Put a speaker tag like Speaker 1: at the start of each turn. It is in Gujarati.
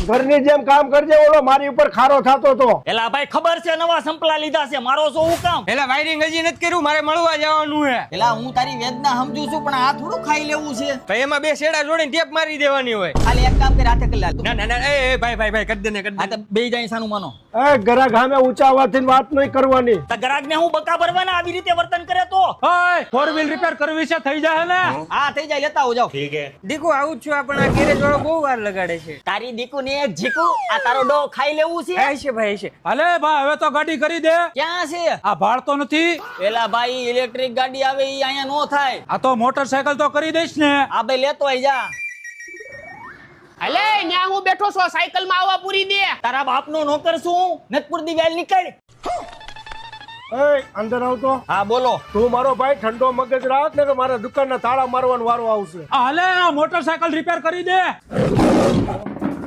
Speaker 1: ઘરની જેમ કામ કરજે, ઓલો મારી ઉપર ખારો થતો તો.
Speaker 2: એલા ભાઈ ખબર છે નવા સંપલા લીધા છે, મારો શું હું કામ?
Speaker 3: એલા વાયરિંગ હજી નથી કર્યું, મારે મળવા જવાનું છે.
Speaker 2: એલા હું તારી વેદના સમજુ છું, પણ આ થોડું ખાઈ લેવું છે.
Speaker 3: ભાઈ એમાં બે શેડા જોડીને ટેપ મારી દેવાની હોય.
Speaker 2: ખાલી એક કામ કરી હાથે કરી લે.
Speaker 3: ના ના ના, એ ભાઈ કરી દે ને, કરી
Speaker 2: આ
Speaker 3: દે.
Speaker 2: તો બે જાય સાનું માનો.
Speaker 1: ઘરા ગામે ઊંચા અવાજથી વાત નહીં કરવાની.
Speaker 2: તો ગ્રાહક ને હું બકા ભરવાના આવી રીતે વર્તન કરે તો?
Speaker 4: ઓય 4 વ્હીલ રિપેર કરવી છે, થઈ જાય ને?
Speaker 2: હા થઈ જાય, લેતા આવો જાઓ.
Speaker 3: દીકુ આવું જ છું, આ પણ આ ગેરેજ વાળો બહુ વાર લગાડે છે.
Speaker 2: તારી દીકુ ને એક જીકુ, આ તારો ડો ખાઈ લેવું છે?
Speaker 3: છે ભાઈ છે.
Speaker 4: અલે ભાઈ હવે તો ગાડી કરી દે.
Speaker 2: ક્યાં છે?
Speaker 4: આ ભાડતો નથી.
Speaker 2: એલા ભાઈ ઇલેક્ટ્રિક ગાડી આવે ઈ અહીંયા નો થાય.
Speaker 4: આ તો મોટરસાયકલ તો કરી દઈશ ને.
Speaker 2: આ ભાઈ લેતો આઈ જા.
Speaker 5: અલે ન્યા હું બેઠો છો, સાયકલ માં આવવા પૂરી દે.
Speaker 2: તારા બાપનો નોકર છું, નતપુર દી વેલ નીકળ.
Speaker 1: અંદર આવતો.
Speaker 2: હા બોલો.
Speaker 1: તું મારો ભાઈ ઠંડો મગજ રાખ ને, મારા દુકાનના તાળા મારવાનો વારો આવશે.
Speaker 4: આ હલે આ મોટરસાયકલ રિપેર કરી દે.